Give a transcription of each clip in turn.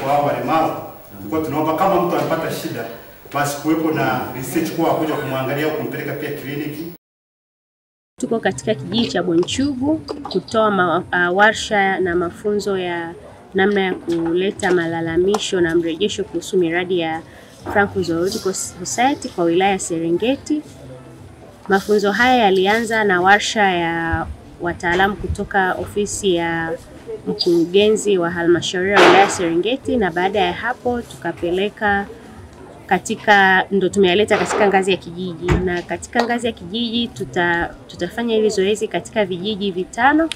kwa hao walemavu. Kwa tunaomba kama mtu anapata shida basi kuwepo na research kwa kuja kumwangalia au kumpeleka pia kliniki. Tuko katika kijiji cha Bonchugu kutoa warsha na mafunzo ya namna ya kuleta malalamisho na mrejesho kuhusu miradi ya Franco Zoological Society kwa wilaya ya Serengeti. Mafunzo haya yalianza na warsha ya wataalamu kutoka ofisi ya mkurugenzi wa halmashauri ya wilaya ya Serengeti, na baada ya hapo tukapeleka ndo tumeyaleta katika ngazi ya kijiji, na katika ngazi ya kijiji tutafanya hili zoezi katika vijiji 5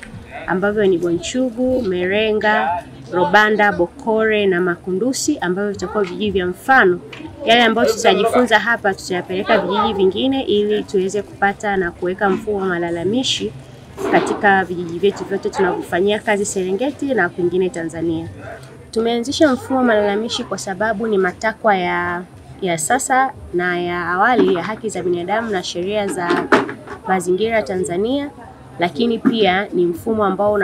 ambavyo ni Bonchugu, Merenga, Robanda, Bokore na Makundusi, ambavyo vitakuwa vijiji vya mfano. Yale ambayo tutajifunza hapa tutayapeleka vijiji vingine ili tuweze kupata na kuweka mfumo wa malalamishi katika vijiji vyetu vyote tunavyofanyia kazi Serengeti na kwingine Tanzania. Tumeanzisha mfumo wa malalamishi kwa sababu ni matakwa ya sasa na ya awali ya haki za binadamu na sheria za mazingira Tanzania, lakini pia ni mfumo ambao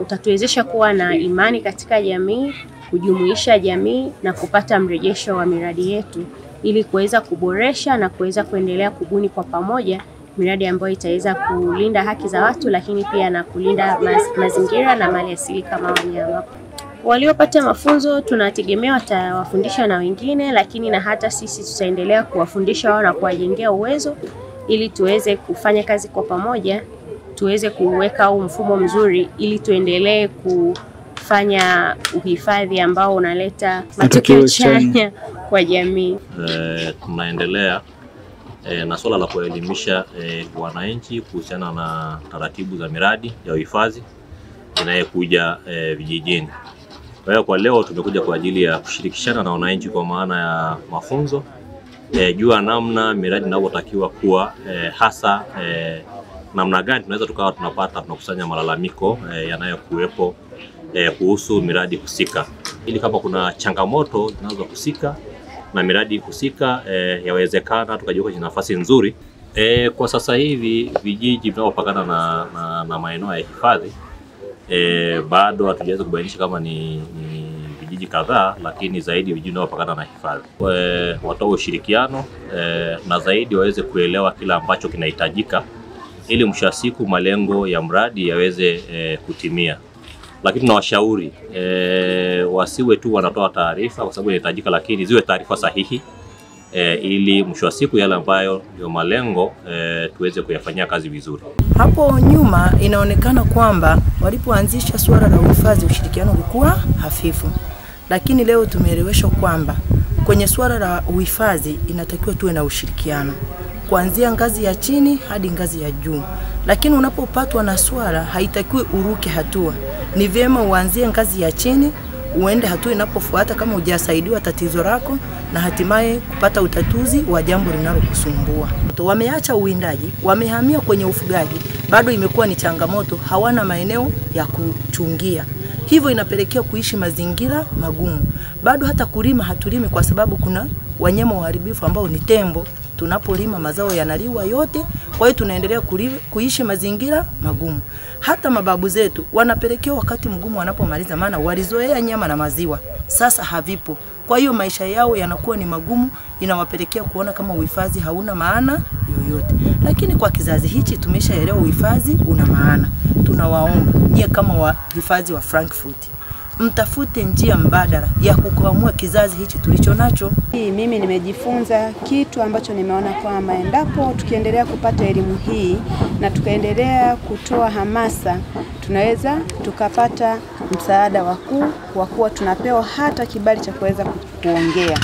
utatuwezesha kuwa na imani katika jamii, kujumuisha jamii na kupata mrejesho wa miradi yetu ili kuweza kuboresha na kuweza kuendelea kubuni kwa pamoja miradi ambayo itaweza kulinda haki za watu, lakini pia na kulinda mazingira na mali asili kama wanyama. Waliopata mafunzo tunategemea watawafundisha na wengine, lakini na hata sisi tutaendelea kuwafundisha wao na kuwajengea uwezo ili tuweze kufanya kazi kwa pamoja, tuweze kuweka mfumo mzuri ili tuendelee kufanya uhifadhi ambao unaleta matokeo chanya kwa jamii. Tunaendelea na swala la kuelimisha wananchi kuhusiana na taratibu za miradi ya uhifadhi inayokuja vijijini. Kwa hiyo kwa leo tumekuja kwa ajili ya kushirikishana na wananchi kwa maana ya mafunzo jua namna miradi inavyotakiwa kuwa, hasa namna gani tunaweza tunakusanya malalamiko yanayokuwepo kuhusu miradi husika, ili kama kuna changamoto zinazohusika na miradi husika yawezekana tukajiweka kwenye nafasi nzuri. Kwa sasa hivi vijiji vinavyopakana na maeneo ya hifadhi bado hatujaweza kubainisha kama ni vijiji kadhaa, lakini zaidi vijiji vinavyopakana na hifadhi. Watoe ushirikiano na zaidi waweze kuelewa kila ambacho kinahitajika ili mwisho wa siku malengo ya mradi yaweze kutimia. Lakini tunawashauri wasiwe tu wanatoa taarifa kwa sababu inahitajika, lakini ziwe taarifa sahihi ili mwisho wa siku yale ambayo ndio malengo tuweze kuyafanyia kazi vizuri. Hapo nyuma inaonekana kwamba walipoanzisha suala la uhifadhi ushirikiano ulikuwa hafifu, lakini leo tumeeleweshwa kwamba kwenye suala la uhifadhi inatakiwa tuwe na ushirikiano kuanzia ngazi ya chini hadi ngazi ya juu. Lakini unapopatwa na swala haitakiwi uruke hatua, ni vyema uanzie ngazi ya chini uende hatua inapofuata kama hujasaidiwa tatizo lako na hatimaye kupata utatuzi wa jambo linalokusumbua. Wameacha uwindaji, wamehamia kwenye ufugaji, bado imekuwa ni changamoto, hawana maeneo ya kuchungia. Hivyo inapelekea kuishi mazingira magumu. Bado hata kulima hatulimi kwa sababu kuna wanyama waharibifu ambao ni tembo. Tunapolima mazao yanaliwa yote, kwa hiyo tunaendelea kuishi mazingira magumu. Hata mababu zetu wanapelekea wakati mgumu wanapomaliza, maana walizoea nyama na maziwa, sasa havipo. Kwa hiyo maisha yao yanakuwa ni magumu, inawapelekea kuona kama uhifadhi hauna maana yoyote. Lakini kwa kizazi hichi tumeshaelewa uhifadhi una maana. Tunawaomba nyie kama wahifadhi wa Frankfurt, mtafute njia mbadala ya kukwamua kizazi hichi tulicho nacho. Mimi nimejifunza kitu ambacho nimeona kwamba endapo tukiendelea kupata elimu hii na tukaendelea kutoa hamasa, tunaweza tukapata msaada wa kuwa tunapewa hata kibali cha kuweza kuongea.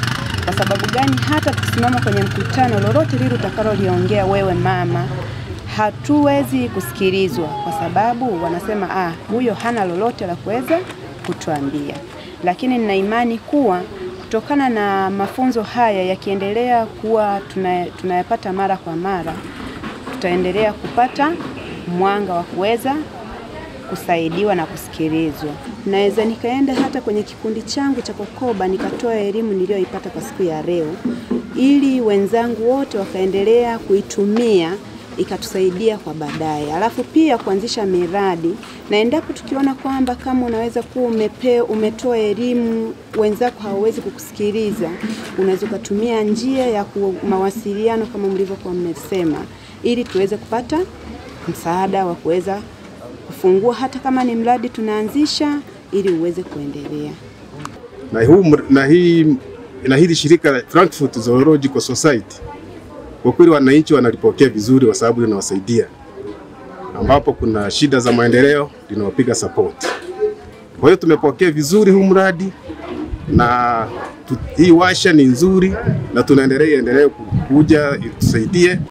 Kwa sababu gani? Hata tukisimama kwenye mkutano, lolote lile utakaloliongea wewe mama, hatuwezi kusikilizwa kwa sababu wanasema huyo hana lolote la kuweza kutuambia. Lakini nina imani kuwa kutokana na mafunzo haya yakiendelea kuwa tunayapata mara kwa mara, tutaendelea kupata mwanga wa kuweza kusaidiwa na kusikilizwa. Naweza nikaenda hata kwenye kikundi changu cha Kokoba nikatoa elimu niliyoipata kwa siku ya leo, ili wenzangu wote wakaendelea kuitumia ikatusaidia kwa baadaye. Alafu pia kuanzisha miradi, na endapo tukiona kwamba kama unaweza kuwa umetoa elimu wenzako hawawezi kukusikiliza, unaweza kutumia njia ya mawasiliano kama mlivyokuwa mmesema, ili tuweze kupata msaada wa kuweza kufungua hata kama ni mradi tunaanzisha ili uweze kuendelea. Na hili shirika la Frankfurt Zoological Society kwa kweli wananchi wanalipokea vizuri kwa sababu linawasaidia. Ambapo kuna shida za maendeleo linawapiga support. Kwa hiyo tumepokea vizuri huu mradi na hii washa ni nzuri na tunaendelea kuja itusaidie.